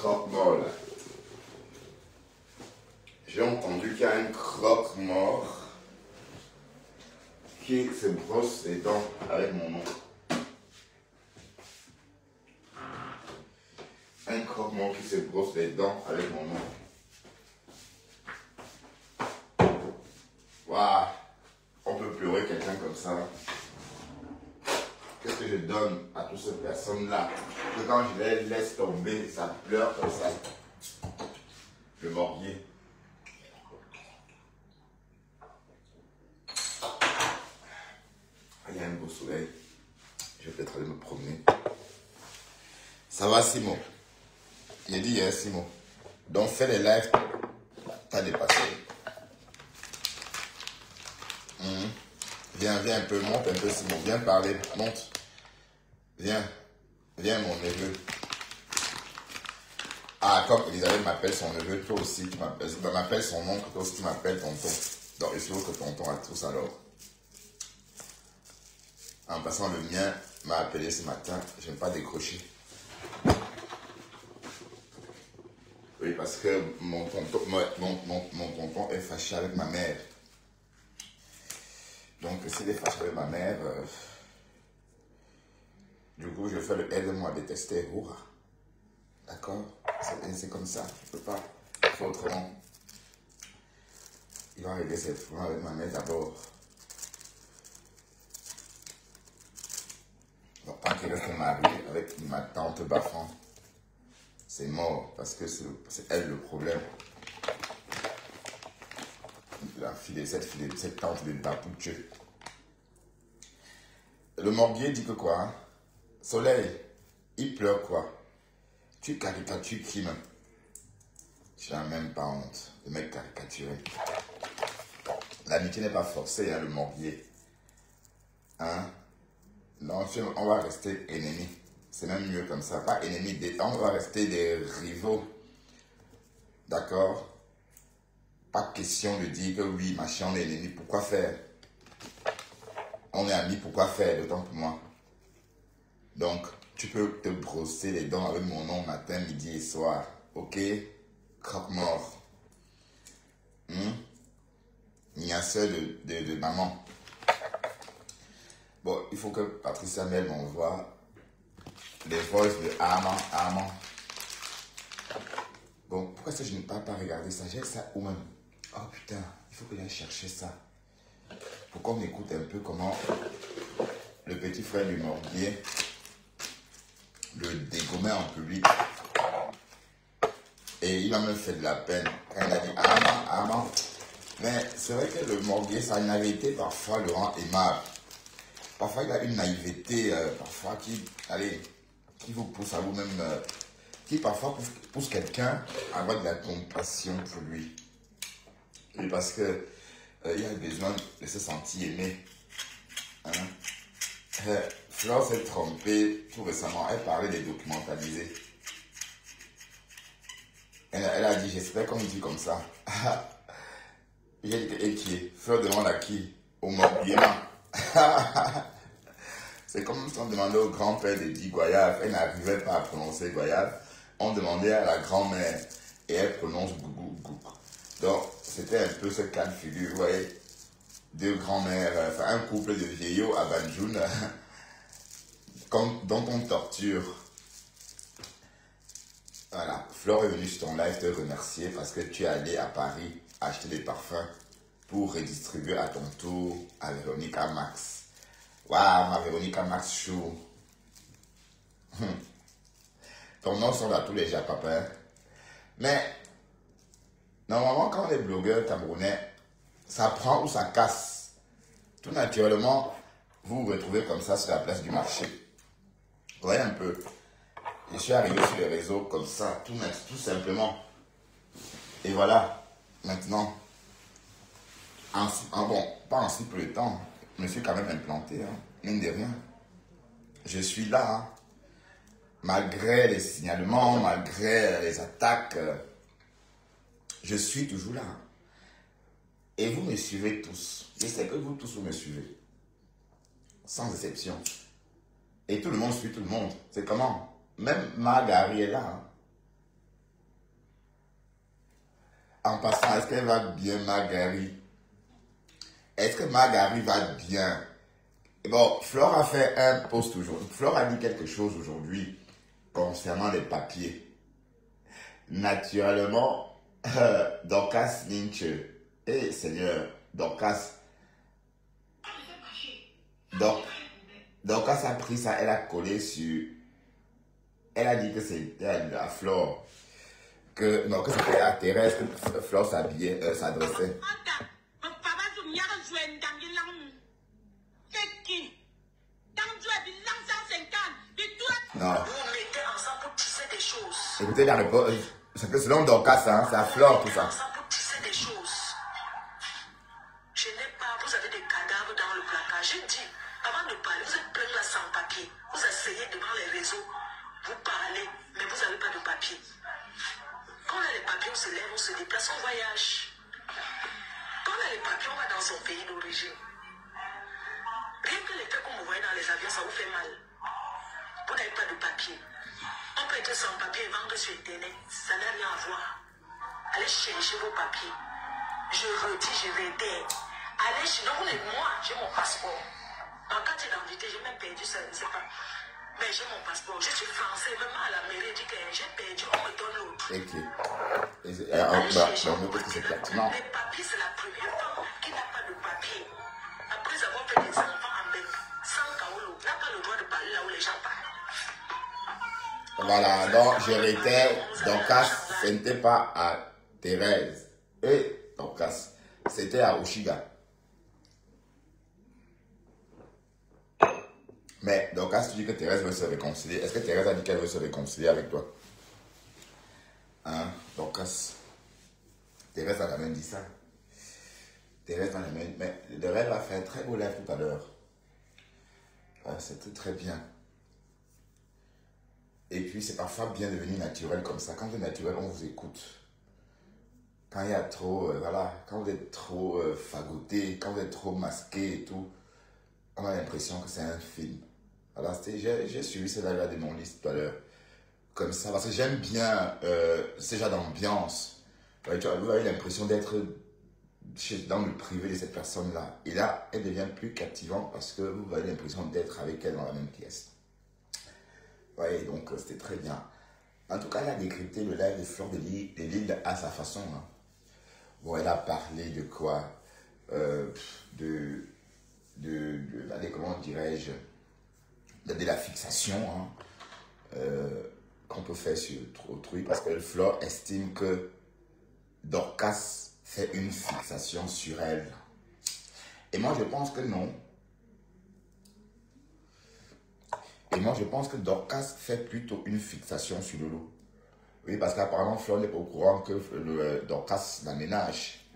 croque-mort là. J'ai entendu qu'il y a un croque-mort qui se brosse les dents avec mon oncle. Un croque-mort qui se brosse les dents avec mon oncle. Waouh! On peut pleurer quelqu'un comme ça. Qu'est-ce que je donne à toutes ces personnes-là? Que quand je les laisse tomber, ça pleure comme ça. Le morbier. Il y a un beau soleil. Je vais peut-être aller me promener. Ça va, Simon? J'ai dit hier, Simon. Donc, fais les lives. T'as dépassé. Viens un peu, monte un peu, Simon. Viens parler, monte. Viens, mon neveu. Ah, comme Elisabeth m'appelle son neveu, toi aussi, tu m'appelles son oncle, toi aussi, tu m'appelles tonton. Donc, il faut que tonton à tous alors. En passant, le mien m'a appelé ce matin, je n'ai pas décroché. Oui, parce que mon tonton est fâché avec ma mère. Donc, s'il est fâché avec ma mère, du coup, je fais le aide-moi à détester. D'accord? C'est comme ça, je ne peux pas faire autrement. Il va régler ses problèmes avec ma mère d'abord. Donc, tant qu'il reste marié avec ma tante Bafan, c'est mort parce que c'est elle le problème. La fille, cette tante de Bapouche. Le morbier dit que quoi? Hein? Soleil, il pleure quoi? Tu caricatures qui même? Tu n'as même pas honte. Le mec caricaturé. L'amitié n'est pas forcée, hein, le morbier. Hein? Non, on va rester ennemis. C'est même mieux comme ça. Pas ennemis, on va rester des rivaux. D'accord? Pas question de dire que oui, machin, on est ennemis. Pourquoi faire? On est amis, pourquoi faire? D'autant pour moi. Donc, tu peux te brosser les dents avec mon nom matin, midi et soir. Ok? Croque-mort. Niasseur de maman. Bon, il faut que Patricia Mel m'envoie les voices de Armand. Bon, pourquoi est-ce que je n'ai pas regardé ça? J'ai ça où même? Oh putain, il faut que j'aille chercher ça. Pour qu'on écoute un peu comment le petit frère du morbier le dégommait en public. Et il m'a même fait de la peine quand il a dit Armand. Mais c'est vrai que le morbier, sa naïveté parfois le rend aimable. Parfois il a une naïveté, parfois qui vous pousse à vous-même, qui parfois pousse quelqu'un à avoir de la compassion pour lui. Et parce que il a besoin de se sentir aimé. Hein? Flore s'est trompée tout récemment, elle parlait des documentalisés. Elle a dit, j'espère qu'on me dit comme ça. J'ai dit, et qui est? Fleur demande à qui? Au morbier. C'est comme si on demandait au grand-père de dire Goyave. Elle n'arrivait pas à prononcer Goyave. On demandait à la grand-mère et elle prononce Gougou. Donc, c'était un peu ce cas de figure. Vous voyez, deux grand-mères, enfin un couple de vieillots à Banjoun, dont on torture. Voilà, Flore est venue sur ton live te remercier parce que tu es allé à Paris acheter des parfums pour redistribuer à ton tour à Véronica Max. Waouh, ma Véronica Max chou. Ton nom sort à tous les japapins. Mais, normalement, quand on est blogueur camerounais, ça prend ou ça casse. Tout naturellement, vous vous retrouvez comme ça sur la place du marché. Vous voyez un peu. Je suis arrivé sur les réseaux comme ça, tout simplement. Et voilà, maintenant, bon, pas en si peu de temps, je me suis quand même implanté, hein, mine de rien. Je suis là, hein, malgré les signalements, malgré les attaques, je suis toujours là. Hein. Et vous me suivez tous. Je sais que vous tous, vous me suivez. Sans exception. Et tout le monde suit tout le monde. C'est comment? Même Margari est là. Hein. En passant, est-ce qu'elle va bien, Marguerite? Est-ce que Marguerite va bien? Bon, Flore a fait un post aujourd'hui. Flore a dit quelque chose aujourd'hui concernant les papiers. Naturellement, Dorcas Lynch, Seigneur, Dorcas a pris ça, elle a collé sur... Elle a dit que c'était à Flore, que c'était à Thérèse que Flore s'adressait. Non. Vous mettez ensemble pour tisser des choses. Écoutez, c'est que selon Dorcas, hein, c'est à Flore tout ça. Ensemble pour tisser des choses. Je n'ai pas, vous avez des cadavres dans le placard. J'ai dit, avant de parler, vous êtes plein là sans papier. Vous essayez devant les réseaux, vous parlez, mais vous n'avez pas de papier. Quand on a les papiers, on se lève, on se déplace, on voyage. Quand on a les papiers, on va dans son pays d'origine. Rien que les faits qu'on me voyait dans les avions, ça vous fait mal. Vous n'avez pas de papier. On peut être sans papier et vendre sur Internet. Ça n'a rien à voir. Allez chercher vos papiers. Je redis, je réitère. Allez chez nous. Moi, j'ai mon passeport. En cas d'identité, j'ai même perdu ça, je ne sais pas. Mais j'ai mon passeport. Je suis français. Même à la mairie, dit que j'ai perdu. On me donne l'autre. Ok. Allez chercher vos papiers. Les papiers, c'est la première femme qui n'a pas de papier. Après avoir fait des enfants en bec, sans kaolo, n'a pas le droit de parler là où les gens parlent. Voilà, donc je réitère, Dorcas, ce n'était pas à Thérèse. Et Dorcas, c'était à Oshiga. Mais Dorcas, tu dis que Thérèse veut se réconcilier. Est-ce que Thérèse a dit qu'elle veut se réconcilier avec toi? Hein, Dorcas? Thérèse a quand même dit ça. Thérèse a même... Mais le rêve a fait un très beau live tout à l'heure. C'était très bien. Et puis, c'est parfois bien devenu naturel comme ça. Quand c'est naturel, on vous écoute. Quand il y a trop, voilà, quand vous êtes trop fagoté, quand vous êtes trop masqué et tout, on a l'impression que c'est un film. Voilà, j'ai suivi ce live-là de mon liste tout à l'heure. Comme ça, parce que j'aime bien ce genre d'ambiance. Vous avez l'impression d'être dans le privé de cette personne-là. Et là, elle devient plus captivante parce que vous avez l'impression d'être avec elle dans la même pièce. Oui, donc c'était très bien. En tout cas, elle a décrypté le live de Flore de Lille à sa façon. Hein. Bon, elle a parlé de quoi? Allez, comment dirais-je? De la fixation hein, qu'on peut faire sur autrui. Parce que Flore estime que Dorcas fait une fixation sur elle. Et moi, je pense que non. Et moi, je pense que Dorcas fait plutôt une fixation sur Lolo. Oui, parce qu'apparemment, Flore n'est pas au courant que Dorcas l'aménage.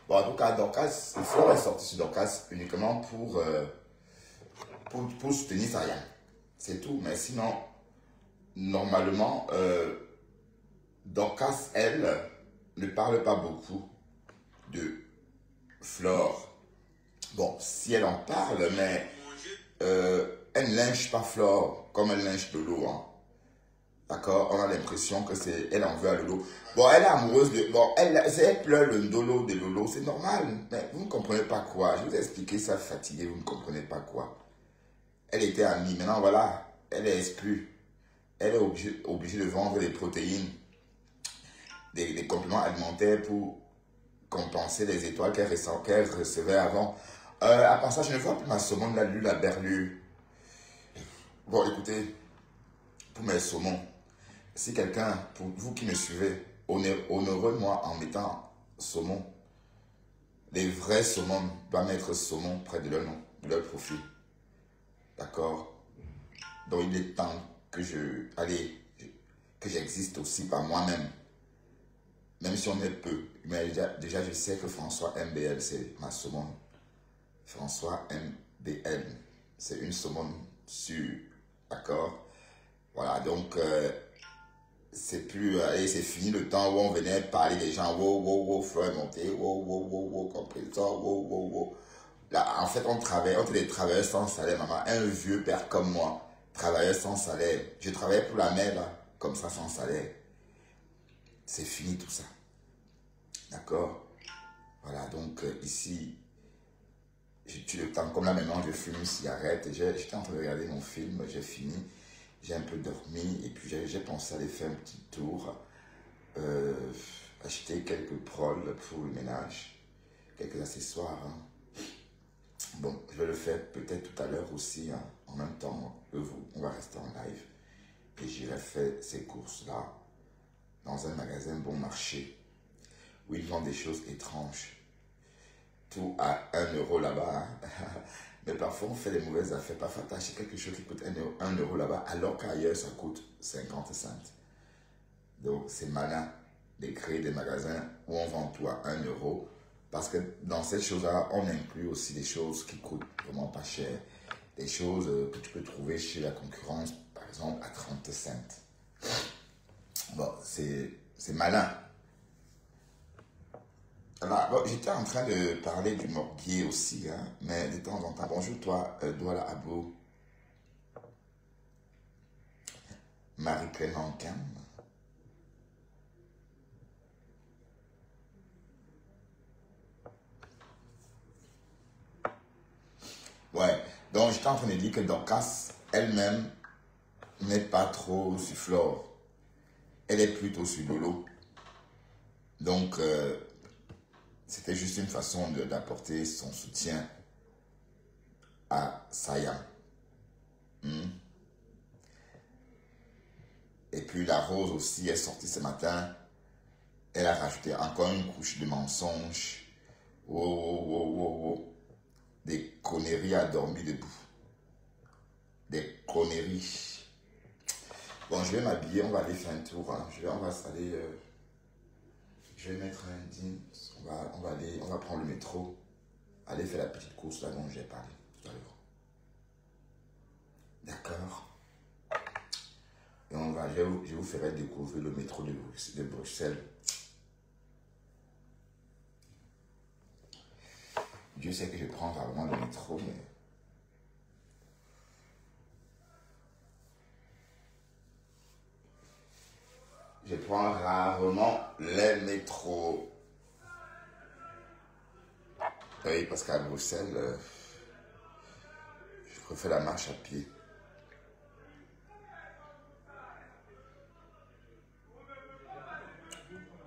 Bon, en tout cas, Flore est sorti sur Dorcas uniquement pour soutenir sa rien. C'est tout. Mais sinon, normalement, Dorcas, elle, ne parle pas beaucoup de Flore. Bon, si elle en parle, mais elle ne lynche pas Flore comme elle lynche Lolo. Hein. D'accord? On a l'impression que c'est elle en veut à Lolo. Bon, elle est amoureuse de... Bon, elle pleure le Ndolo de Lolo. C'est normal. Mais vous ne comprenez pas quoi. Je vous ai expliqué ça fatigué. Vous ne comprenez pas quoi. Elle était amie. Maintenant, voilà. Elle est esprit. Elle est obligée de vendre des protéines, des compléments alimentaires pour compenser les étoiles qu'elle recevait avant. À part ça, je ne vois plus ma saumon de la berlue. Bon, écoutez, pour mes saumons, si quelqu'un, pour vous qui me suivez, honorez-moi en mettant saumon. Les vrais saumons doivent mettre saumon près de leur nom, de leur profil. D'accord? Donc il est temps que j'existe aussi par moi-même. Même si on est peu. Mais déjà je sais que François MBL, c'est ma saumon. François MBL, c'est une saumon sûre. D'accord? Voilà, donc c'est plus, c'est fini le temps où on venait parler des gens, wow, Flore est monté, wow, compresseur, wow. Là, en fait, on était des travailleurs sans salaire, maman. Un vieux père comme moi, travailleur sans salaire. Je travaillais pour la mère, là, comme ça, sans salaire. C'est fini tout ça. D'accord? Voilà, donc ici, j'ai tué le temps. Comme là maintenant, je fume une cigarette. J'étais en train de regarder mon film, j'ai fini. J'ai un peu dormi et puis j'ai pensé aller faire un petit tour. Acheter quelques proles pour le ménage. Quelques accessoires. Hein. Bon, je vais le faire peut-être tout à l'heure aussi. Hein. En même temps, on va rester en live. Et j'irai faire ces courses-là dans un magasin bon marché où ils vendent des choses étranges. Tout à 1 euro là-bas. Hein. Mais parfois, on fait des mauvaises affaires. Parfois, tu achètes quelque chose qui coûte 1 euro là-bas, alors qu'ailleurs, ça coûte 50 cents. Donc, c'est malin de créer des magasins où on vend tout à 1 euro. Parce que dans ces choses-là, on inclut aussi des choses qui coûtent vraiment pas cher. Des choses que tu peux trouver chez la concurrence, par exemple, à 30 cents. Bon, c'est malin. Alors, bon, j'étais en train de parler du morguier aussi, hein, mais de temps en temps. Bonjour toi, Douala Abo, Marie-Clément Cam. Ouais, donc j'étais en train de dire que Dorcas, elle-même, n'est pas trop sur Flore. Elle est plutôt sur Lolo. Donc, c'était juste une façon d'apporter son soutien à Saya. Et puis la Rose aussi est sortie ce matin. Elle a rajouté encore une couche de mensonges. Oh, oh, oh, oh, oh. Des conneries à dormir debout. Des conneries. Bon, je vais m'habiller, on va aller faire un tour. Hein. On va aller... je vais mettre un jean. On va prendre le métro. Aller faire la petite course là dont j'ai parlé tout à l'heure. D'accord. Et je vous ferai découvrir le métro de Bruxelles. Dieu sait que je prends rarement le métro, mais... Je prends rarement les métros. Oui, parce qu'à Bruxelles, je préfère la marche à pied.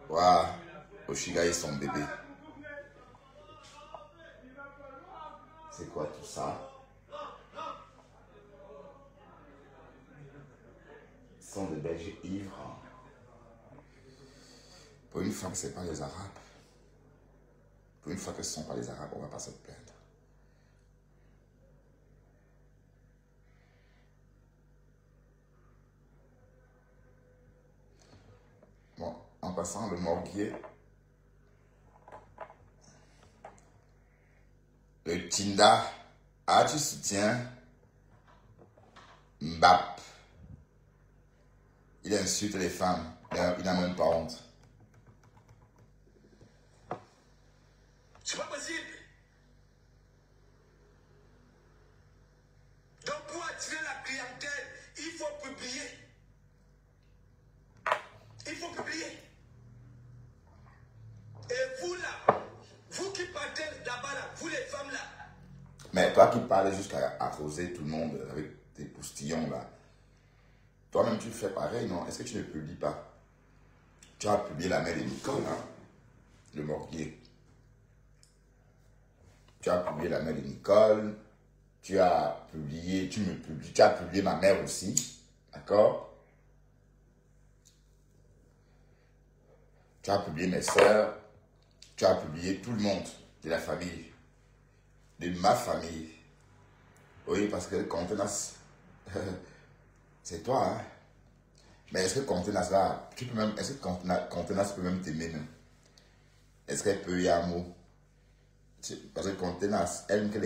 Waouh, Oshiga et son bébé. C'est quoi tout ça? Ce sont des bergers ivres. Pour une fois que ce n'est pas les Arabes. Pour une fois que ce ne sont pas les Arabes, on ne va pas se plaindre. Bon, en passant le morguier, le Tinda, tu soutiens Mbap. Il insulte les femmes. Il n'a même pas honte. C'est pas possible. Donc pour attirer la clientèle, il faut publier. Il faut publier. Et vous là, vous qui partez là-bas là, vous les femmes là. Mais toi qui parles jusqu'à arroser tout le monde avec tes postillons là, toi-même tu fais pareil, non? Est-ce que tu ne publies pas? Tu as publié la mère de Nicole, hein? Le morguier. Tu as publié la mère de Nicole, tu as publié ma mère aussi, d'accord? Tu as publié mes soeurs, tu as publié tout le monde de la famille, de ma famille. Oui, parce que Contenas, c'est toi, hein? Mais est-ce que Contenas là, est-ce que Contenas peut même t'aimer, même? Est-ce qu'elle peut y avoir un mot? Parce que Contenas, elle aime que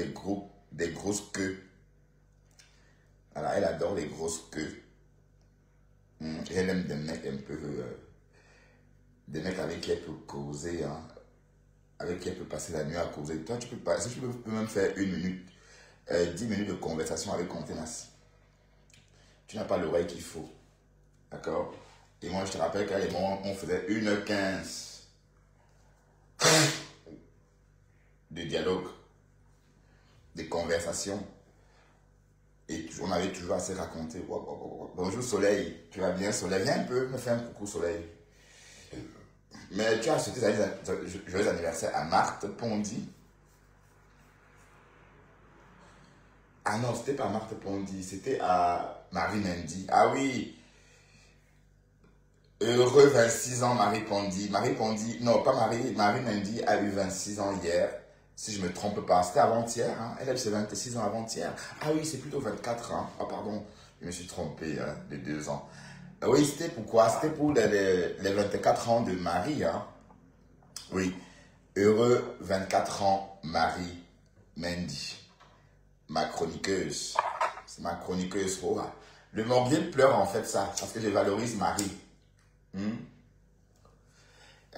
des grosses queues. Voilà, elle adore les grosses queues. Elle aime des mecs un peu... des mecs avec qui elle peut causer, hein, avec qui elle peut passer la nuit à causer. Toi, tu peux pas... Est-ce que tu peux même faire 1 minute, 10 minutes de conversation avec Contenas? Tu n'as pas l'oreille qu'il faut. D'accord? Et moi, je te rappelle qu'à les moments, on faisait 1h15. de dialogue, des conversations. Et on avait toujours à se raconter. Bonjour Soleil, tu vas bien Soleil? Viens un peu, me fais un coucou Soleil. Mais tu as souhaité joyeux anniversaire à Marthe Pondy. Ah non, c'était pas Marthe Pondy, c'était à Marie Mendy. Ah oui, heureux 26 ans Marie Pondy. Marie Pondy, non pas Marie Mendy a eu 26 ans hier. Si je ne me trompe pas, c'était avant-hier. Hein? Elle a eu ses 26 ans avant-hier. Ah oui, c'est plutôt 24 ans. Ah pardon, je me suis trompé hein, de 2 ans. Oui, c'était pourquoi? C'était pour les 24 ans de Marie. Hein? Oui, heureux 24 ans Marie Mendy. Ma chroniqueuse. C'est ma chroniqueuse. Oh, le morbier pleure en fait ça, parce que je valorise Marie. Elle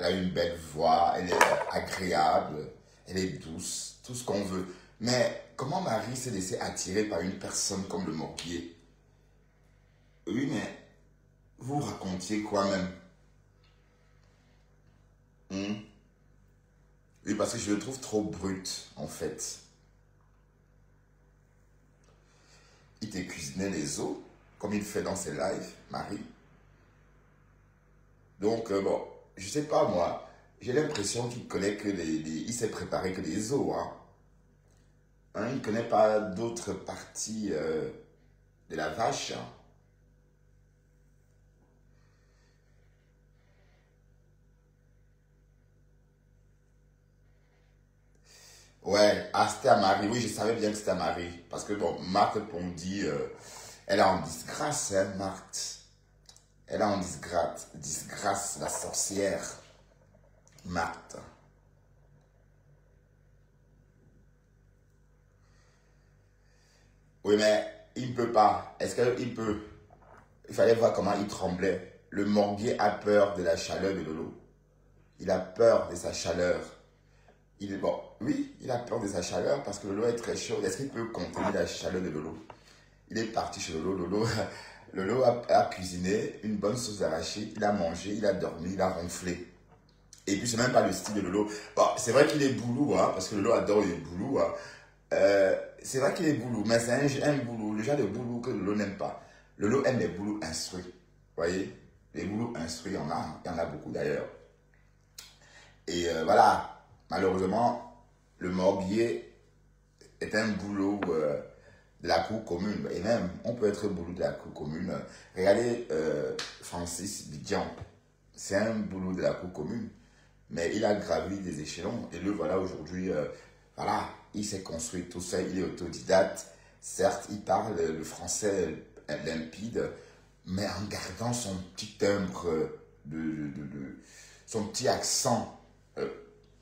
a une belle voix, elle est agréable, elle est douce, tout ce qu'on veut. Mais comment Marie s'est laissée attirer par une personne comme le morbier? Oui, mais vous racontiez quoi même? Oui, parce que je le trouve trop brut, en fait. Il te cuisinait les os, comme il fait dans ses lives, Marie. Donc, bon, je sais pas moi, j'ai l'impression qu'il connaît que il s'est préparé que les os, hein. Il ne connaît pas d'autres parties de la vache, hein. Ouais, ah, c'était à Marie. Oui, je savais bien que c'était à Marie. Parce que, bon, Marthe Pondy, elle est en disgrâce, hein, Marthe. Elle est en disgrâce, la sorcière, Marthe. Oui, mais il ne peut pas. Est-ce qu'il peut? Il fallait voir comment il tremblait. Le morbier a peur de la chaleur de Lolo. Il a peur de sa chaleur. Il est bon, oui, il a peur de sa chaleur parce que Lolo est très chaud. Est-ce qu'il peut contenir la chaleur de Lolo? Il est parti chez Lolo. Lolo a cuisiné une bonne sauce d'arachide. Il a mangé, il a dormi, il a ronflé. Et puis, c'est même pas le style de Lolo. Bon, c'est vrai qu'il est boulou, hein, parce que Lolo adore les boulous. Hein. C'est vrai qu'il est boulou, mais c'est un boulou, le genre de boulou que Lolo n'aime pas. Lolo aime les boulous instruits. Vous voyez? Les boulous instruits, il y en a beaucoup d'ailleurs. Et voilà. Malheureusement, le morbier est un boulot de la cour commune. Et même, on peut être boulot de la cour commune. Regardez Francis Bidjan. C'est un boulot de la cour commune. Mais il a gravi des échelons. Et le voilà aujourd'hui. Voilà, il s'est construit tout seul. Il est autodidacte. Certes, il parle le français limpide. Mais en gardant son petit timbre, son petit accent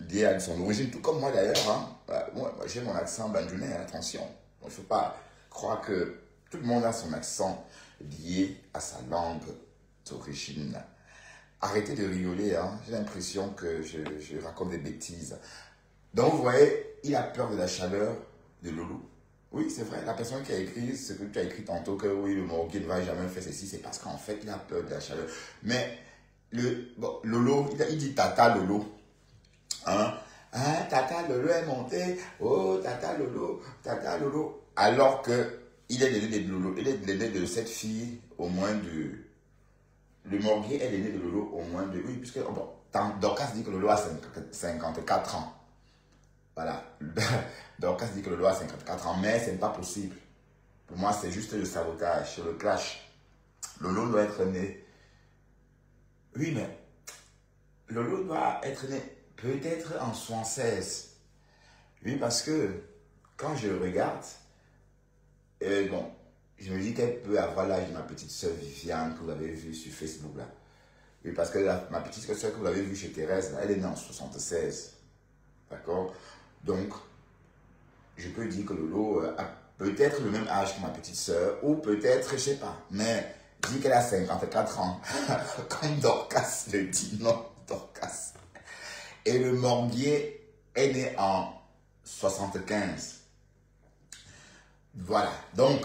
lié à son origine, tout comme moi d'ailleurs. Hein. Moi j'ai mon accent bandunais, attention. Il ne faut pas croire que tout le monde a son accent lié à sa langue d'origine. Arrêtez de rigoler, hein. J'ai l'impression que je raconte des bêtises. Donc vous voyez, il a peur de la chaleur de Lolo. Oui, c'est vrai, la personne qui a écrit ce que tu as écrit tantôt, que oui, le morbier ne va jamais faire ceci, c'est parce qu'en fait, il a peur de la chaleur. Mais Lolo, il dit Tata Lolo. Hein? Ah, Tata Lolo est monté. Oh, Tata Lolo. Alors que il est l'aîné de Lolo. Il est l'aîné de cette fille au moins de... Le morbier est l'aîné de Lolo au moins de... Oui, puisque bon, Dorcas dit que Lolo a 54 ans. Voilà. Dorcas dit que Lolo a 54 ans, mais ce n'est pas possible. Pour moi, c'est juste le sabotage, le clash. Lolo doit être né... Oui, mais... Lolo doit être né... Peut-être en 76. Oui, parce que quand je regarde, bon, je me dis qu'elle peut avoir l'âge de ma petite soeur Viviane que vous avez vue sur Facebook là. Oui, parce que ma petite soeur que vous avez vue chez Thérèse, là, elle est née en 76. D'accord? Donc, je peux dire que Lolo a peut-être le même âge que ma petite soeur, ou peut-être, je ne sais pas, mais dit qu'elle a 54 ans. Comme Dorcas le dit, non, Dorcas. Et le morbier est né en 75. Voilà. Donc,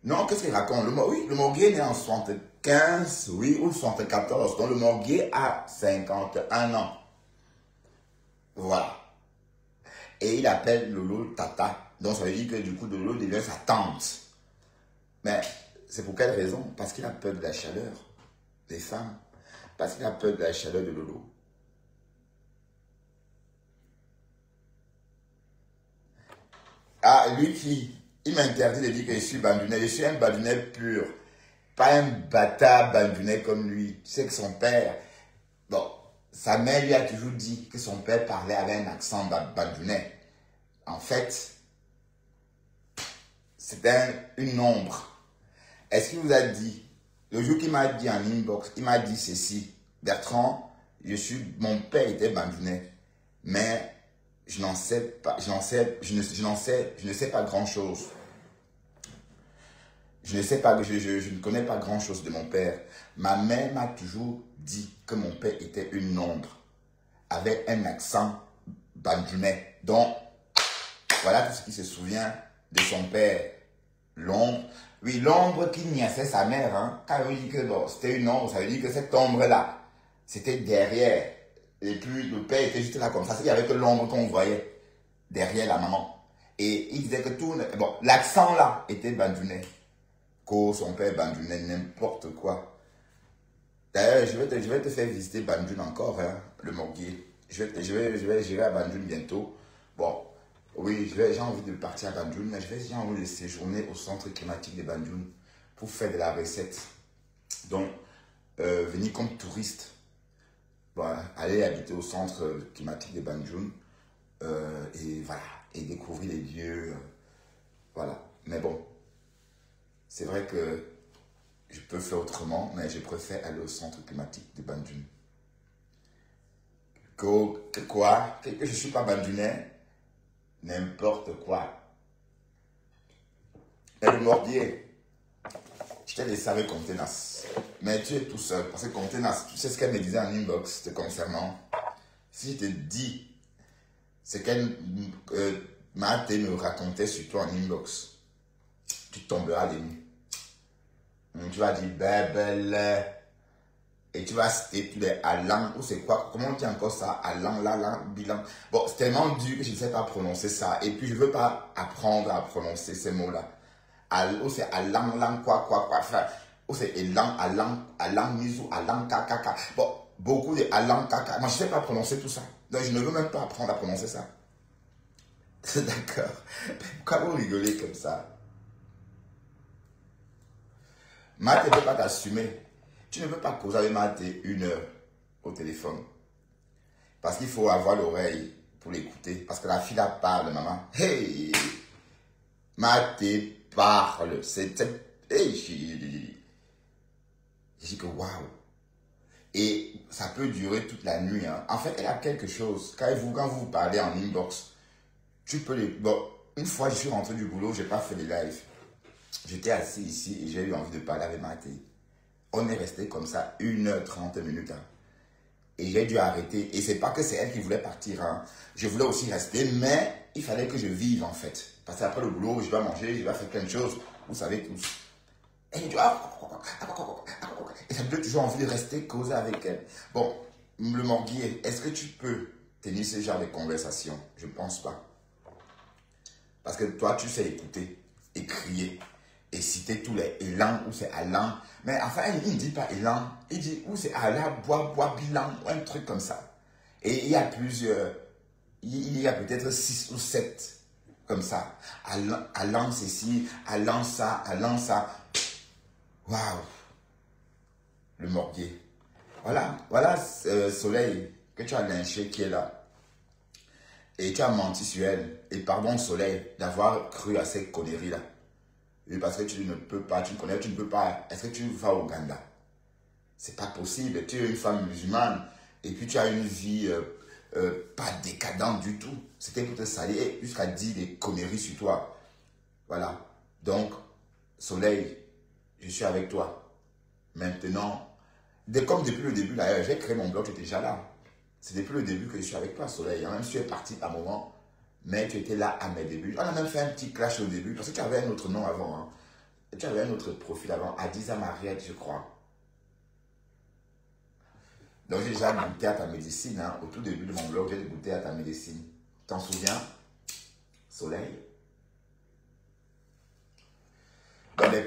non, qu'est-ce qu'il raconte? Oui, le morbier est né en 75, oui, ou 74. Donc, le morbier a 51 ans. Voilà. Et il appelle Lolo Tata. Donc ça veut dire que du coup, Lolo devient sa tante. Mais c'est pour quelle raison? Parce qu'il a peur de la chaleur des femmes. Parce qu'il a peur de la chaleur de Lolo. Ah, lui qui, il m'interdit de dire que je suis bandunais. Je suis un bandunais pur. Pas un bâtard bandunais comme lui. Tu sais que son père, bon, sa mère lui a toujours dit que son père parlait avec un accent bandunais. En fait, c'était une ombre. Est-ce qu'il vous a dit, le jour qu'il m'a dit en inbox, il m'a dit ceci: Bertrand, mon père était bandunais, mais je n'en sais pas, je ne sais pas grand-chose. Je ne connais pas grand-chose de mon père. Ma mère m'a toujours dit que mon père était une ombre, avec un accent bandunais. Donc, voilà tout ce qu'il se souvient de son père. L'ombre. Oui, l'ombre qui niaisait sa mère. Hein. Quand on dit que bon, c'était une ombre, ça veut dire que cette ombre-là, c'était derrière. Et puis le père était juste là comme ça. Il n'y avait que l'ombre qu'on voyait derrière la maman. Et il disait que tout... Bon, l'accent là était bandunais. Que son père bandunais, n'importe quoi. D'ailleurs, je vais te faire visiter Banjul encore, hein, le Morguier. J'irai à Banjul bientôt. Bon, oui, j'ai envie de partir à Banjul, mais j'ai envie de séjourner au centre climatique de Banjul pour faire de la recette. Donc, venir comme touriste, bon, aller habiter au centre climatique de Banjul, et voilà, et découvrir les lieux, voilà. Mais bon, c'est vrai que je peux faire autrement, mais je préfère aller au centre climatique de Banjul. Que je ne suis pas bandunais, n'importe quoi. Et le Morbier, je t'ai laissé avec Contenas. Mais tu es tout seul, parce que Contenas, tu sais ce qu'elle me disait en inbox te concernant. Si je te dis ce qu'elle m'a me racontait sur toi en inbox, tu tomberas les nues. Tu vas dire bébé. Et tu vas citer tous les Alan, ou c'est quoi? Comment on dit encore ça? Alan, Lalan, Bilan. Bon, c'est tellement dur que je ne sais pas prononcer ça. Et puis, je ne veux pas apprendre à prononcer ces mots-là. Ou c'est Alan, Lan, quoi. Enfin, ou c'est Elan, Alan, Nizou, Alan, Kaka. Bon, beaucoup de Alan, Kaka. Moi, je ne sais pas prononcer tout ça. Donc, je ne veux même pas apprendre à prononcer ça. D'accord. Pourquoi vous rigolez comme ça? Matt ne peut pas t'assumer. Tu ne peux pas causer avec Matt 1 heure au téléphone. Parce qu'il faut avoir l'oreille pour l'écouter. Parce que la fille là parle, maman. Hey! Matt parle. C'est... Hey! Je dis que waouh! Et ça peut durer toute la nuit. Hein. En fait, elle a quelque chose. Quand vous parlez en inbox, tu peux les... Bon, une fois, je suis rentré du boulot, je n'ai pas fait les lives. J'étais assis ici et j'ai eu envie de parler avec Matt. On est resté comme ça 1h30 minutes. Hein. Et j'ai dû arrêter. Et c'est pas que c'est elle qui voulait partir. Hein. Je voulais aussi rester, mais il fallait que je vive en fait. Parce qu'après le boulot, je vais manger, je vais faire plein de choses. Vous savez tous. Et je dis, et ça me donne toujours envie de rester causer avec elle. Bon, le Morguier, est-ce que tu peux tenir ce genre de conversation? Je ne pense pas. Parce que toi, tu sais écouter et crier. Et citer tous les élans ou c'est Alan. Mais enfin, il ne dit pas élan. Il dit ou c'est Alan, bois, bilan, ou un truc comme ça. Et il y a plusieurs. Il y a peut-être 6 ou 7 comme ça. Alan ceci, Alan ça, Alan ça. Waouh! Le Morguier. Voilà Soleil que tu as lynché qui est là. Et tu as menti sur elle. Et pardon Soleil d'avoir cru à ces conneries-là. Et parce que tu ne peux pas, tu ne peux pas. Est-ce que tu vas au Ouganda? C'est pas possible. Tu es une femme musulmane et puis tu as une vie pas décadente du tout. C'était pour te salir jusqu'à dire des conneries sur toi. Voilà. Donc, Soleil, je suis avec toi. Maintenant, comme depuis le début, d'ailleurs, j'ai créé mon blog, tu étais déjà là. C'est depuis le début que je suis avec toi, Soleil. Même si tu es parti par moment. Mais tu étais là à mes débuts. On a même fait un petit clash au début parce que tu avais un autre nom avant. Hein. Tu avais un autre profil avant. Adiza Mariette, je crois. Donc j'ai déjà goûté à ta médecine, hein. Au tout début de mon blog, j'ai goûté à ta médecine. T'en souviens? Soleil? Dans les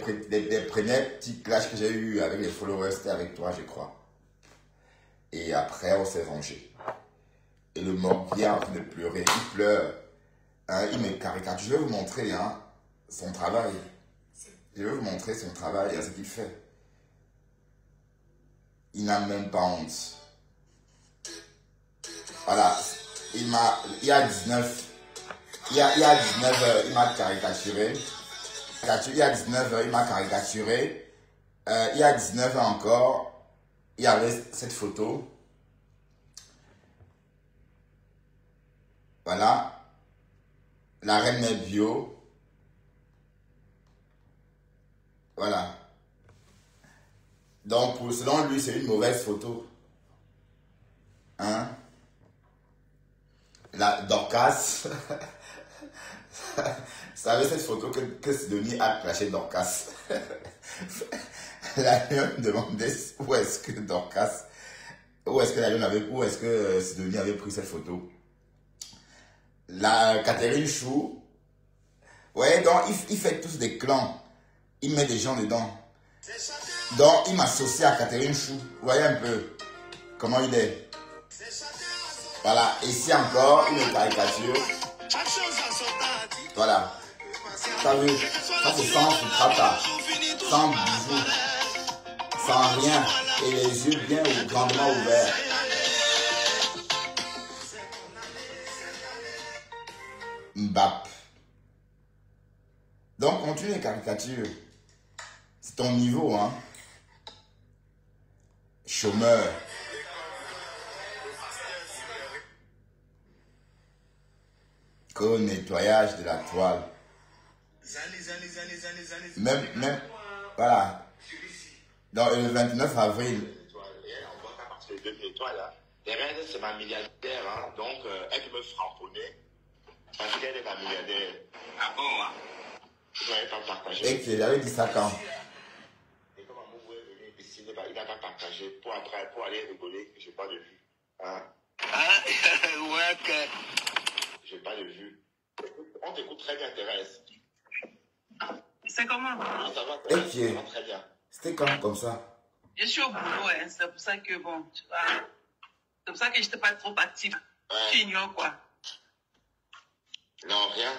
premiers petits clashs que j'ai eu avec les followers, c'était avec toi, je crois. Et après, on s'est rangé. Et le mort vient en train de pleurer. Il pleure. Hein, il me caricature. Je vais vous montrer hein, son travail. Je vais vous montrer son travail et ce qu'il fait. Il n'a même pas honte. Voilà. Il y a 19 heures, il m'a caricaturé. Il y a 19 heures, il m'a caricaturé. Il y a 19 heures encore, il y avait cette photo. Voilà. La reine est bio. Voilà. Donc, selon lui, c'est une mauvaise photo. Hein? La Dorcas. Vous savez cette photo que Sidonie a clashé Dorcas. La Lyon me demandait où est-ce que Dorcas, où est-ce que Sidonie avait pris cette photo. La Catherine Chou, ouais, donc il fait tous des clans. Il met des gens dedans. Donc il m'associe à Catherine Chou. Vous voyez un peu comment il est. Voilà, ici encore, une caricature. Voilà. T'as vu? Ça c'est sans futrata, sans bijoux, sans rien. Et les yeux bien ou grandement ouverts. Mbap. Donc continue les caricatures. C'est ton niveau, hein. Chômeur. Qu'au nettoyage de la toile. Même, voilà. Donc le 29 avril. On voit qu'à partir de 2 étoiles, là. Derrière elle, c'est ma milliardaire, hein. Donc elle peut me framponner. Parce qu'elle est ma milliardaire. Ah bon, hein? Je n'avais pas partagé. Et que j'avais dit ça quand? Et comme Amour est venu ici, il n'a pas partagé pour aller rigoler, je n'ai pas de vue. Hein? Ah, ouais, que. Je n'ai pas de vue. On t'écoute très bien, Thérèse. C'est comment? Oui, ça va, Et ça va très bien. c'était quand comme ça? Je suis au boulot, hein. C'est pour ça que, bon, tu vois, c'est pour ça que je n'étais pas trop active. Ouais. Tu ignores quoi? Non, rien.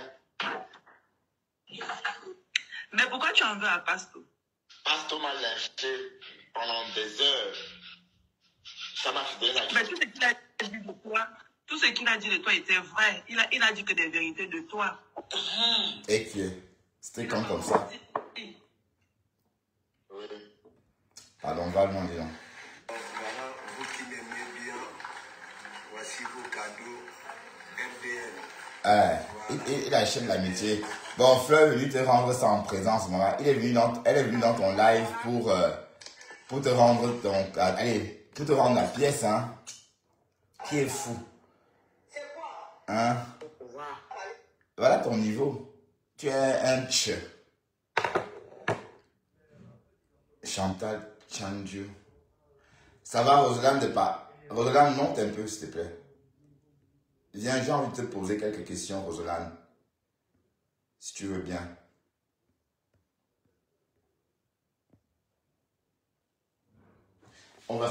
Mais pourquoi tu en veux à Pasto? Pasto m'a lâché pendant des heures. Ça m'a fait la. Mais tout ce qu'il a dit de toi, tout ce qu'il a dit de toi était vrai. Il a dit que des vérités de toi. Et que c'était quand comme ça? Oui. Pardon, va-le-moi, dis donc. Voilà, vous qui m'aimez bien, voici vos cadeaux MDL. Il achète l'amitié. Bon, Fleur est venu te rendre ça en présence, maman. Elle est venue dans ton live pour te rendre pour te rendre la pièce, hein. Qui est fou. Hein? Voilà ton niveau. Tu es un tch. Chantal Chandiou. Ça va, Roselaine, de pas. Roselaine, monte un peu, s'il te plaît. Viens, j'ai envie de te poser quelques questions, Roselaine. Si tu veux bien. On va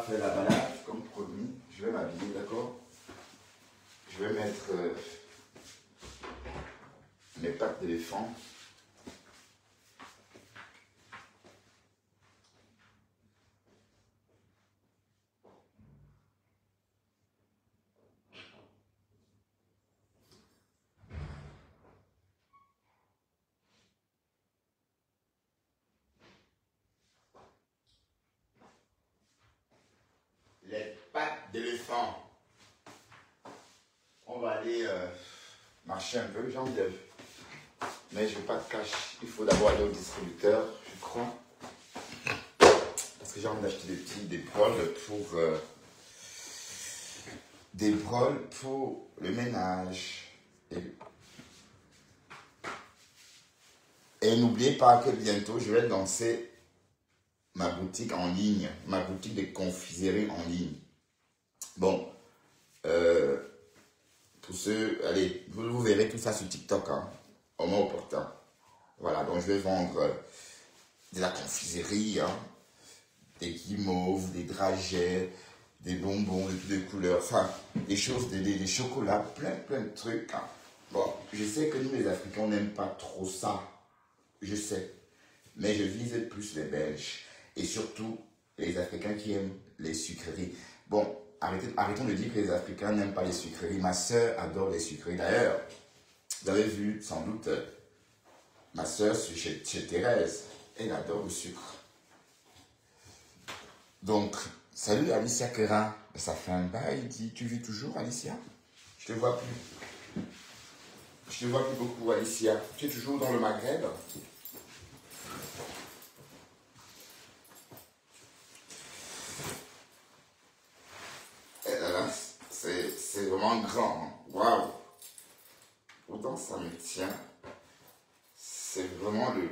faire la balade, comme promis. Je vais m'habiller, d'accord? Je vais mettre mes pattes d'éléphant. Les pattes d'éléphant. On va aller marcher un peu, j'en lève. Mais je veux pas de cash. Il faut d'abord aller au distributeur, je crois. Parce que j'ai envie d'acheter des broles pour le ménage. Et n'oubliez pas que bientôt je vais lancer ma boutique en ligne, ma boutique de confiserie en ligne. Bon, pour ceux, allez, vous verrez tout ça sur TikTok, hein, au moment opportun. Voilà, donc je vais vendre de la confiserie, hein, des guimauves, des dragées, des bonbons de toutes les couleurs, enfin, des choses, des chocolats, plein de trucs. Hein. Bon, je sais que nous les Africains, on n'aime pas trop ça, je sais, mais je vise plus les Belges et surtout les Africains qui aiment les sucreries. Bon, arrêtons de dire que les Africains n'aiment pas les sucreries. Ma soeur adore les sucreries. D'ailleurs, vous avez vu sans doute ma soeur chez Thérèse, elle adore le sucre. Donc, salut Alicia Kerin. Ça fait un bail, il dit, tu vis toujours Alicia? Je te vois plus. Je te vois plus beaucoup Alicia. Tu es toujours dans le Maghreb? Et là, c'est vraiment grand. Hein. Waouh! Pourtant, ça me tient. C'est vraiment le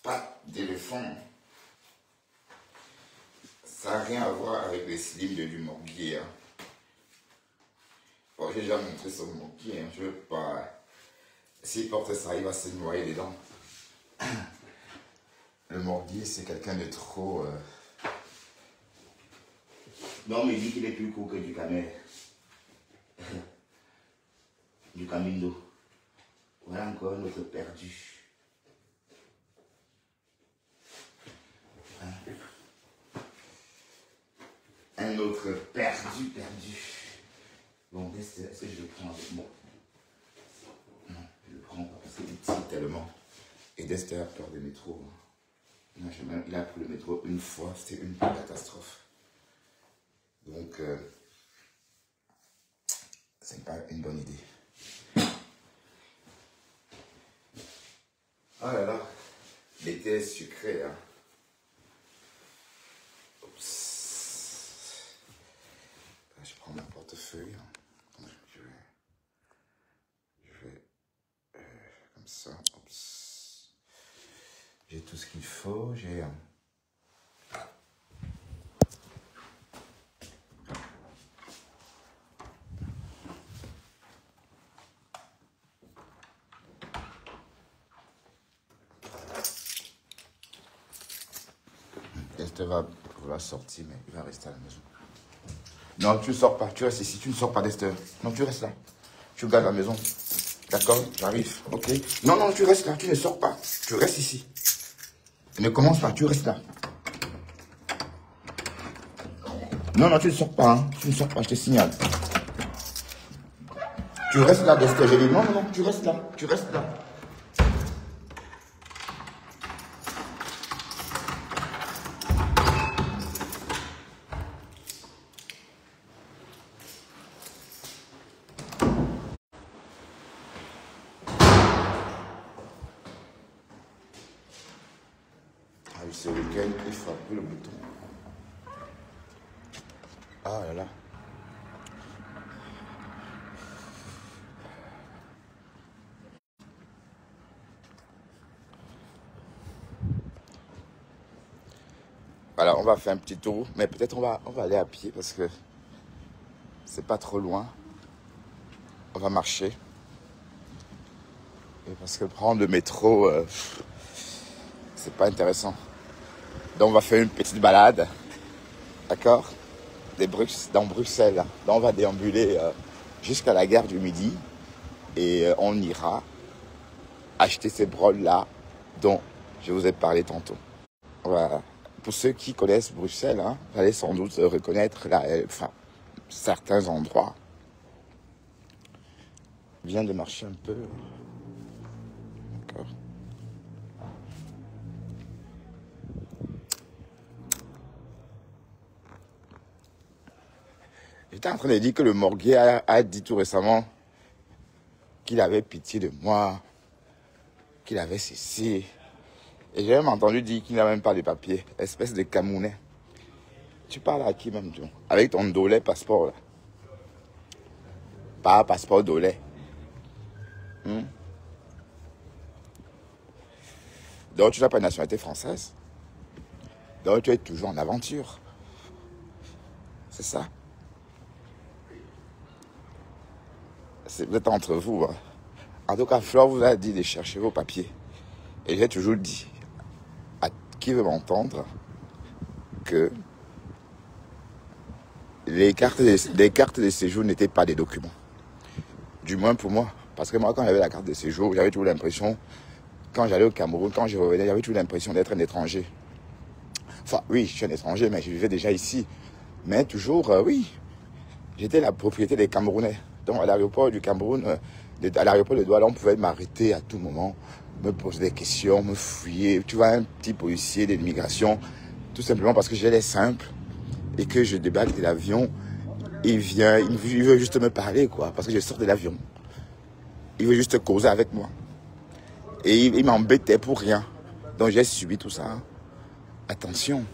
pas d'éléphant. Ça n'a rien à voir avec les slims de Dumorguier. Hein. Bon, j'ai déjà montré son Morguier. Hein. Je veux pas. S'il porte ça, il va se noyer dedans. Le Morguier, c'est quelqu'un de trop. Non, mais il dit qu'il est plus court que du Camer. Du Camino. Voilà encore un autre perdu. Hein? Un autre perdu. Bon, est-ce que je le prends avec moi? Non, je le prends pas parce qu'il est petit tellement. Et Dester a peur des métros. Moi, il a pris le métro une fois, c'était une catastrophe. Donc, c'est pas une bonne idée. Oh là là, l'été est sucré, hein. Oups. Je prends mon portefeuille. Hein. Je vais comme ça. Oups. J'ai tout ce qu'il faut. J'ai Esther va sortir, mais il va rester à la maison. Non, tu ne sors pas. Tu restes ici. Tu ne sors pas d'Esther. Non, tu restes là. Tu gardes la maison. D'accord? J'arrive. Ok? Non, tu restes là. Tu ne sors pas. Tu restes ici. Ne commence pas. Tu restes là. Non, tu ne sors pas. Hein. Tu ne sors pas. Je te signale. Tu restes là, Esther. J'ai dit non, tu restes là. Tu restes là. Ce week-end, il faut appuyer le bouton. Ah là là. Voilà, on va faire un petit tour, mais peut-être on va aller à pied parce que c'est pas trop loin. On va marcher. Et parce que prendre le métro, c'est pas intéressant. Donc on va faire une petite balade, d'accord, dans Bruxelles. Donc on va déambuler jusqu'à la gare du Midi et on ira acheter ces broles-là dont je vous ai parlé tantôt. Voilà. Pour ceux qui connaissent Bruxelles, hein, vous allez sans doute reconnaître certains endroits. Je viens de marcher un peu. D'accord. J'étais en train de dire que le Morguier a dit tout récemment qu'il avait pitié de moi, qu'il avait cessé. Et j'ai même entendu dire qu'il n'a même pas de papiers, espèce de Camerounais. Tu parles à qui même, toi? Avec ton dolé passeport, là. Pas passeport dolé. Donc tu n'as pas une nationalité française? Donc tu es toujours en aventure. C'est ça. Vous êtes entre vous. Hein. En tout cas, Flore vous a dit de chercher vos papiers. Et j'ai toujours dit à qui veut m'entendre que les cartes de séjour n'étaient pas des documents. Du moins pour moi. Parce que moi, quand j'avais la carte de séjour, j'avais toujours l'impression, quand j'allais au Cameroun, quand je revenais, j'avais toujours l'impression d'être un étranger. Enfin, oui, je suis un étranger, mais je vivais déjà ici. Mais toujours, oui, j'étais la propriété des Camerounais. Donc, à l'aéroport du Cameroun, à l'aéroport de Douala, on pouvait m'arrêter à tout moment, me poser des questions, me fouiller. Tu vois, un petit policier de l'immigration, tout simplement parce que j'ai l'air simple et que je débarque de l'avion, il vient, il veut juste me parler, quoi, parce que je sors de l'avion. Il veut juste causer avec moi. Et il m'embêtait pour rien. Donc, j'ai subi tout ça. Attention.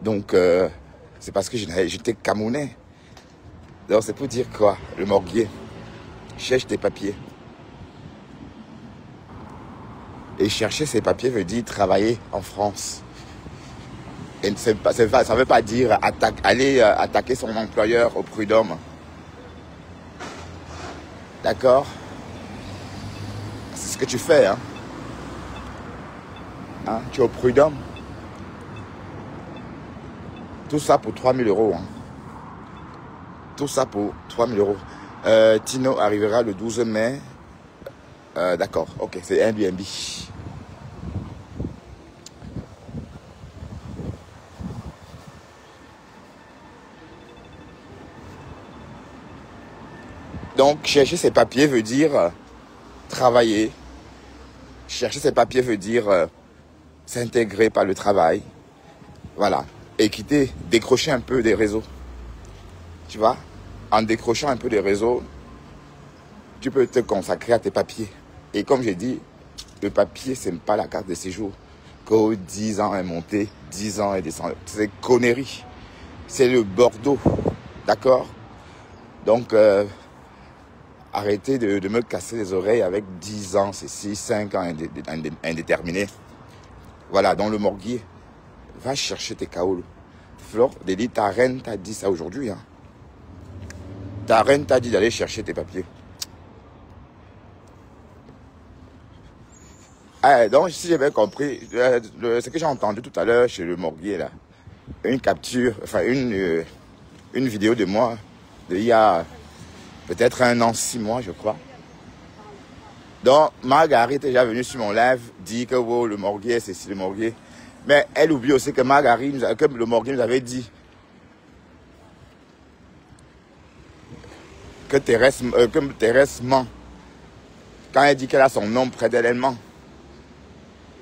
Donc, c'est parce que j'étais camerounais. Donc, c'est pour dire quoi? Le morguier. Cherche tes papiers. Et chercher ses papiers veut dire travailler en France. Et ça ne veut pas dire aller attaquer son employeur au prud'homme. D'accord? C'est ce que tu fais, hein? Hein? Tu es au prud'homme. Tout ça pour 3 000 €. Hein. Tout ça pour 3 000 €. Tino arrivera le 12 mai. D'accord, ok, c'est Airbnb. Donc, chercher ses papiers veut dire travailler. Chercher ses papiers veut dire s'intégrer par le travail. Voilà. Et quitter, décrocher un peu des réseaux. Tu vois? En décrochant un peu des réseaux, tu peux te consacrer à tes papiers. Et comme j'ai dit, le papier, c'est pas la carte de séjour. Que 10 ans est monté, 10 ans est descendu. C'est connerie. C'est le Bordeaux. D'accord? Donc, arrêtez de me casser les oreilles avec 10 ans, c'est 6, 5 ans indéterminés. Voilà, dans le morguier, va chercher tes kaolos. Flore, Dédie, ta reine t'a dit ça aujourd'hui. Hein. Ta reine t'a dit d'aller chercher tes papiers. Ah, donc, si j'ai bien compris, ce que j'ai entendu tout à l'heure chez le morguier, là, une capture, enfin, une vidéo de moi, il y a peut-être 1 an, 6 mois, je crois. Donc, Marguerite est déjà venue sur mon live, dit que oh, le morguier, c'est le morguier. Mais elle oublie aussi que Marguerite, que le morguier nous avait dit que Thérèse ment. Quand elle dit qu'elle a son nom près d'elle, elle ment.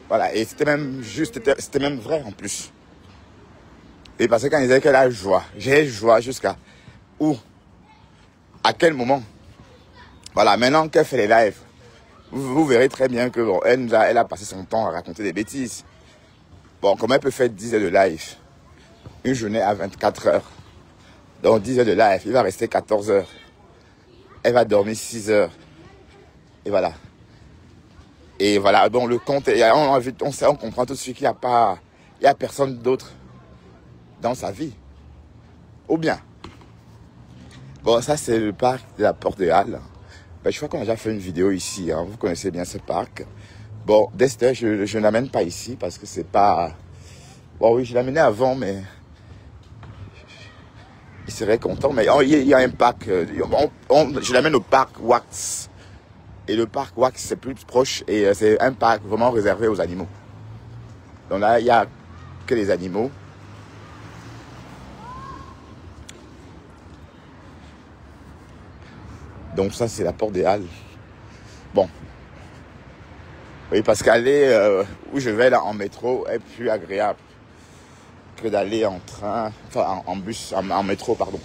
Voilà, et c'était même juste, c'était même vrai en plus. Et parce que quand il disait qu'elle a joie, j'ai joie jusqu'à où? À quel moment? Voilà, maintenant qu'elle fait les lives, vous verrez très bien que bon, elle a passé son temps à raconter des bêtises. Bon, comment elle peut faire 10 heures de live? Une journée à 24 heures. Donc 10 heures de live, il va rester 14 heures. Elle va dormir 6 heures. Et voilà. Et voilà, bon, le compte, on comprend tout de suite qu'il n'y a personne d'autre dans sa vie. Ou bien. Bon, ça, c'est le parc de la Porte de Halle. Ben, je crois qu'on a déjà fait une vidéo ici. Hein. Vous connaissez bien ce parc. Bon, Dester, je ne l'amène pas ici parce que c'est pas... Bon, oui, je l'amenais avant, mais... Il serait content. Mais il y a un parc... je l'amène au parc Wax. Et le parc Wax, c'est plus proche. Et c'est un parc vraiment réservé aux animaux. Donc là, il n'y a que les animaux. Donc ça, c'est la Porte des Halles. Bon. Oui, parce qu'aller où je vais là en métro est plus agréable que d'aller en train, enfin en bus, en métro, pardon.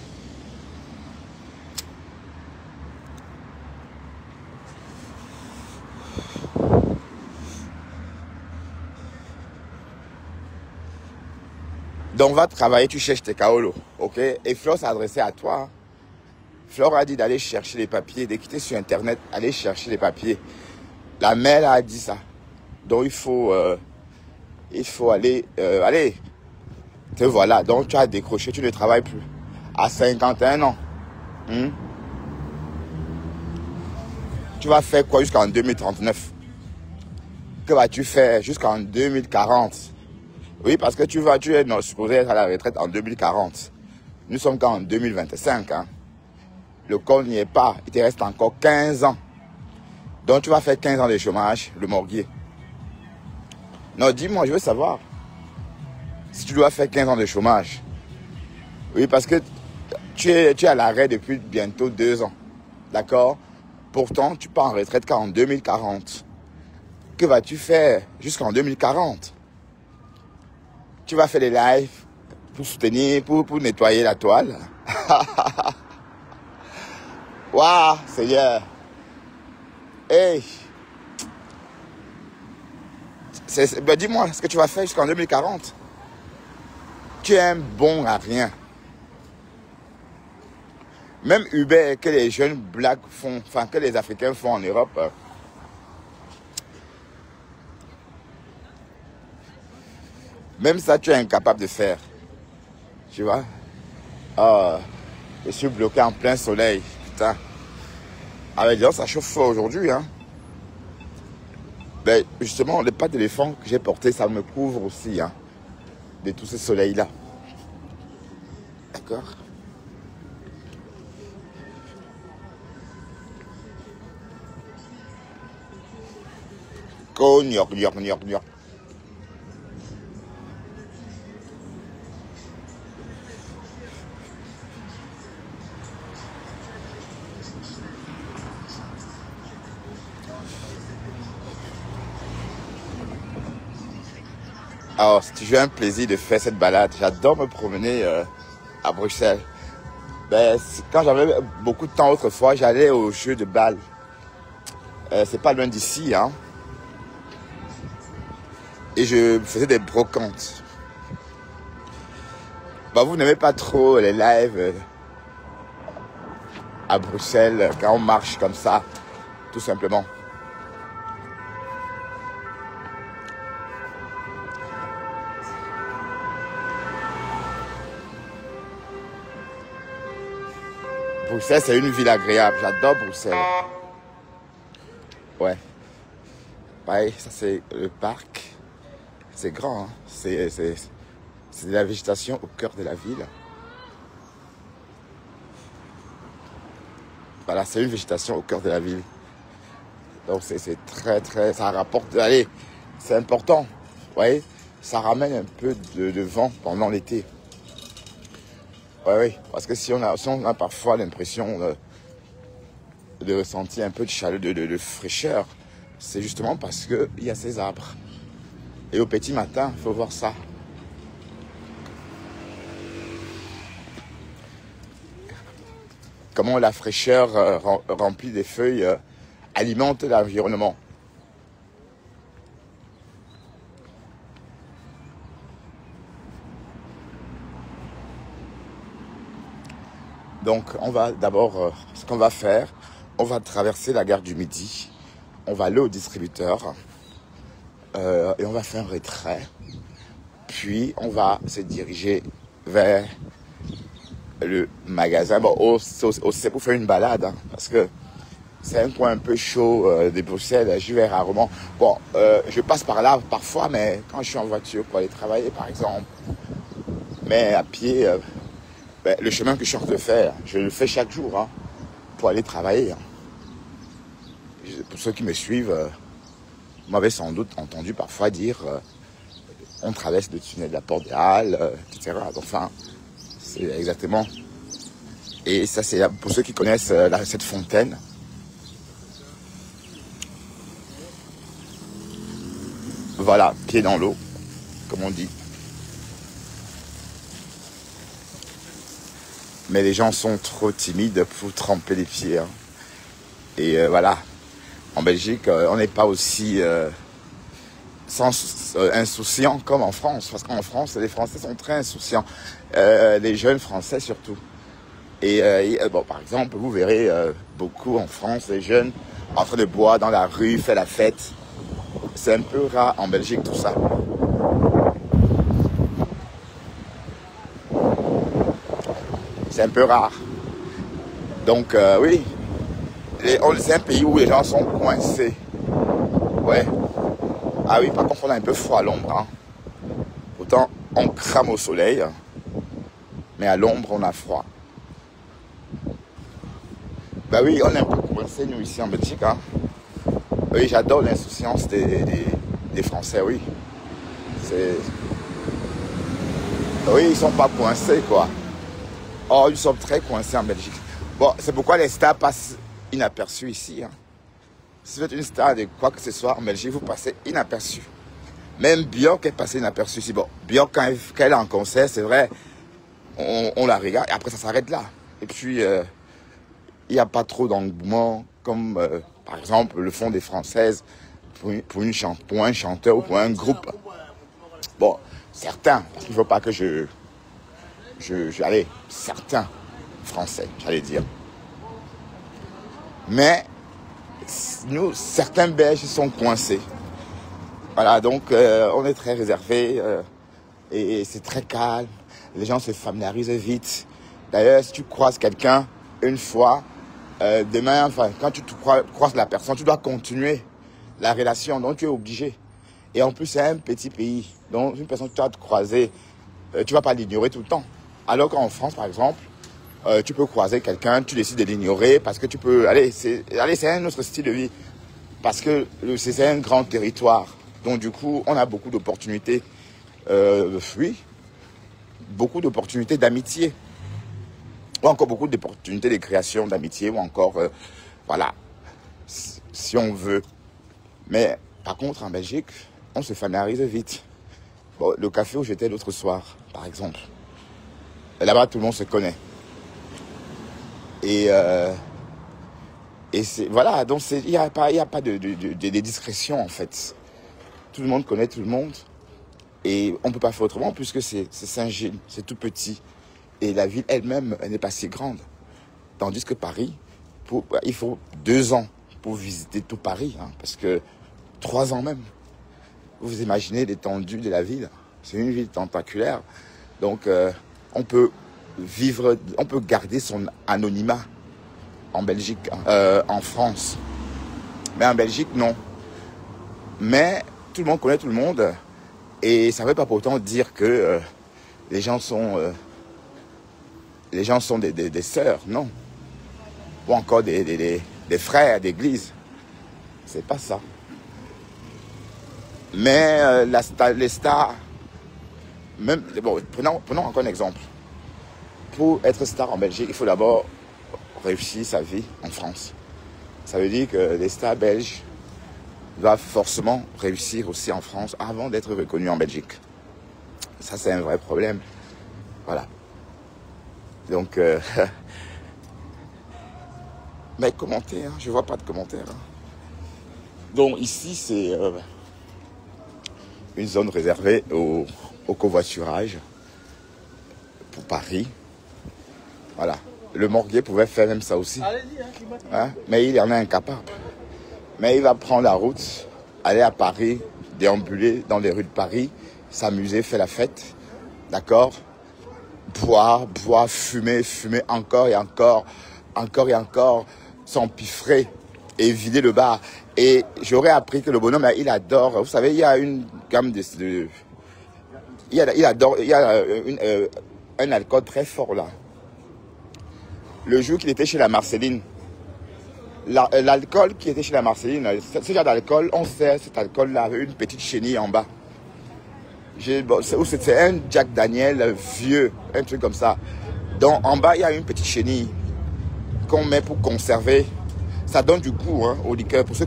Donc va travailler, tu cherches tes kaolos, ok? Et Flore s'est adressée à toi. Hein. Flore a dit d'aller chercher les papiers, de quitter sur Internet, aller chercher les papiers. La mère a dit ça. Donc il faut il faut aller, allez, te voilà, donc tu as décroché, tu ne travailles plus. À 51 ans, tu vas faire quoi jusqu'en 2039? Que vas-tu faire jusqu'en 2040? Oui, parce que tu es supposé être à la retraite en 2040. Nous sommes qu'en 2025. Hein. Le compte n'y est pas. Il te reste encore 15 ans. Donc tu vas faire 15 ans de chômage, le morguier. Non, dis-moi, je veux savoir. Si tu dois faire 15 ans de chômage. Oui, parce que tu es à l'arrêt depuis bientôt 2 ans. D'accord? Pourtant, tu pars en retraite qu'en 2040. Que vas-tu faire jusqu'en 2040? Tu vas faire des lives pour soutenir, pour nettoyer la toile. Waouh, Seigneur. Hey. Ben dis-moi, ce que tu vas faire jusqu'en 2040. Tu es un bon à rien. Même Uber que les jeunes blacks font, enfin que les Africains font en Europe. Même ça, tu es incapable de faire. Tu vois? Ah, je suis bloqué en plein soleil. Putain. Avec ça chauffe fort aujourd'hui. Hein. Ben, justement, les pattes d'éléphant que j'ai porté, ça me couvre aussi. Hein, de tout ce soleil-là. D'accord? Cognoc, gnoc, gnoc, gnoc. Alors, c'est toujours un plaisir de faire cette balade. J'adore me promener à Bruxelles. Ben, quand j'avais beaucoup de temps autrefois, j'allais au jeu de Bâle. C'est pas loin d'ici, hein. Et je faisais des brocantes. Ben, vous n'aimez pas trop les lives à Bruxelles quand on marche comme ça, tout simplement. Bruxelles, c'est une ville agréable. J'adore Bruxelles. Ouais. Ouais, ça c'est le parc. C'est grand. Hein. C'est de la végétation au cœur de la ville. Voilà, c'est une végétation au cœur de la ville. Donc c'est très... Ça rapporte... Allez, c'est important. Vous voyez, ça ramène un peu de vent pendant l'été. Oui, parce que si on a parfois l'impression de ressentir un peu de chaleur, de fraîcheur, c'est justement parce qu'il y a ces arbres. Et au petit matin, il faut voir ça. Comment la fraîcheur remplie des feuilles alimente l'environnement. Donc, on va d'abord, ce qu'on va faire, on va traverser la gare du Midi, on va aller au distributeur et on va faire un retrait. Puis, on va se diriger vers le magasin. Bon, c'est pour faire une balade, hein, parce que c'est un coin un peu chaud de Bruxelles, j'y vais rarement. Bon, je passe par là parfois, mais quand je suis en voiture pour aller travailler, par exemple, mais à pied... le chemin que je suis en train de faire, je le fais chaque jour hein, pour aller travailler. Hein. Pour ceux qui me suivent, vous m'avez sans doute entendu parfois dire on traverse le tunnel de la Porte des Halles, etc. Enfin, c'est exactement. Et ça, c'est pour ceux qui connaissent cette fontaine. Voilà, pied dans l'eau, comme on dit. Mais les gens sont trop timides pour tremper les pieds. Hein. Et voilà, en Belgique, on n'est pas aussi insouciants comme en France. Parce qu'en France, les Français sont très insouciants. Les jeunes Français surtout. Et bon, par exemple, vous verrez beaucoup en France, les jeunes en train de boire dans la rue, faire la fête. C'est un peu rare en Belgique tout ça. C'est un peu rare. Donc, oui, c'est un pays où les gens sont coincés. Ouais. Ah oui, par contre, on a un peu froid à l'ombre. Hein. Pourtant, on crame au soleil. Mais à l'ombre, on a froid. Bah oui, on est un peu coincés, nous, ici en Belgique. Hein. Oui, j'adore l'insouciance des Français, oui. Oui, ils sont pas coincés, quoi. Oh, ils sont très coincés en Belgique. Bon, c'est pourquoi les stars passent inaperçus ici. Hein. Si vous êtes une star de quoi que ce soit en Belgique, vous passez inaperçu. Même Björk est passée inaperçue ici. Bon, Björk, quand elle est en concert, c'est vrai, on la regarde et après ça s'arrête là. Et puis, il n'y a pas trop d'engouement comme, par exemple, le font des Françaises pour un chanteur ou pour un groupe. Bon, certains, parce qu'il ne faut pas que allez, certains Français, j'allais dire. Mais, nous, certains Belges sont coincés. Voilà, donc on est très réservé et c'est très calme. Les gens se familiarisent vite. D'ailleurs, si tu croises quelqu'un une fois, demain, enfin, quand tu croises la personne, tu dois continuer la relation, donc tu es obligé. Et en plus, c'est un petit pays, donc une personne que tu vas te croiser, tu ne vas pas l'ignorer tout le temps. Alors qu'en France, par exemple, tu peux croiser quelqu'un, tu décides de l'ignorer parce que tu peux... Allez, c'est un autre style de vie. Parce que c'est un grand territoire. Donc du coup, on a beaucoup d'opportunités. Oui, beaucoup d'opportunités d'amitié. Ou encore beaucoup d'opportunités de création d'amitié. Ou encore, voilà, si on veut. Mais par contre, en Belgique, on se familiarise vite. Bon, le café où j'étais l'autre soir, par exemple. Là-bas, tout le monde se connaît. Et c'est, voilà, donc il n'y a pas de discrétion, en fait. Tout le monde connaît tout le monde. Et on ne peut pas faire autrement puisque c'est Saint-Gilles, c'est tout petit. Et la ville elle-même, elle n'est pas si grande. Tandis que Paris, il faut 2 ans pour visiter tout Paris. Hein, parce que 3 ans même. Vous imaginez l'étendue de la ville. C'est une ville tentaculaire. Donc, on peut garder son anonymat en Belgique, en France. Mais en Belgique, non. Mais tout le monde connaît tout le monde. Et ça ne veut pas pour autant dire que les gens sont des sœurs, non. Ou encore des frères d'église. C'est pas ça. Mais les stars, même, bon, prenons encore un exemple. Pour être star en Belgique, il faut d'abord réussir sa vie en France. Ça veut dire que les stars belges doivent forcément réussir aussi en France avant d'être reconnus en Belgique. Ça, c'est un vrai problème. Voilà. Donc, mais commentaires, je vois pas de commentaires. Hein. Donc ici, c'est une zone réservée au covoiturage pour Paris. Voilà. Le Morguet pouvait faire même ça aussi. Hein? Mais il en est incapable. Mais il va prendre la route, aller à Paris, déambuler dans les rues de Paris, s'amuser, faire la fête, d'accord? Boire, fumer encore et encore, s'empiffrer et vider le bar. Et j'aurais appris que le bonhomme, il adore, vous savez, il y a une gamme il y a un alcool très fort là. Le jour qu'il était chez la Marceline, l'alcool qui était chez la Marceline, ce genre d'alcool, on sert cet alcool-là avec une petite chenille en bas. C'est un Jack Daniel vieux, un truc comme ça. Donc en bas, il y a une petite chenille qu'on met pour conserver. Ça donne du goût hein, au liqueur. Pour ceux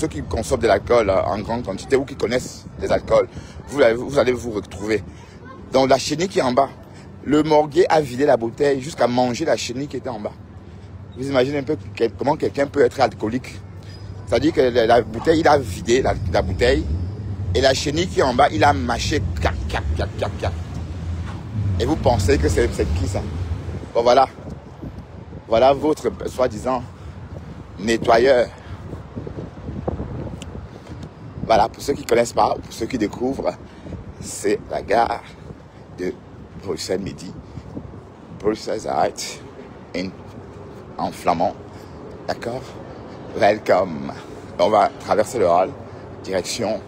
qui consomment de l'alcool en grande quantité ou qui connaissent les alcools, vous allez vous retrouver. Donc la chenille qui est en bas, le Morguet a vidé la bouteille jusqu'à manger la chenille qui était en bas. Vous imaginez un peu comment quelqu'un peut être alcoolique. C'est-à-dire que la bouteille, il a vidé la bouteille et la chenille qui est en bas, il a mâché. Et vous pensez que c'est qui ça? Bon voilà. Voilà votre soi-disant nettoyeur. Voilà, pour ceux qui ne connaissent pas, pour ceux qui découvrent, c'est la gare de Bruxelles Midi. Pulsazite en flamand. D'accord? Welcome. On va traverser le hall, direction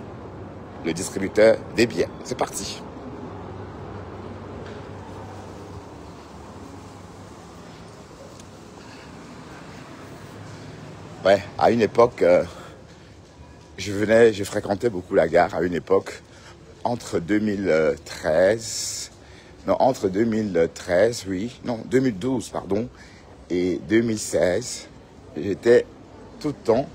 le distributeur des billets. C'est parti. Ouais, à une époque, je fréquentais beaucoup la gare à une époque, entre 2013, oui, 2012, pardon, et 2016, j'étais tout le temps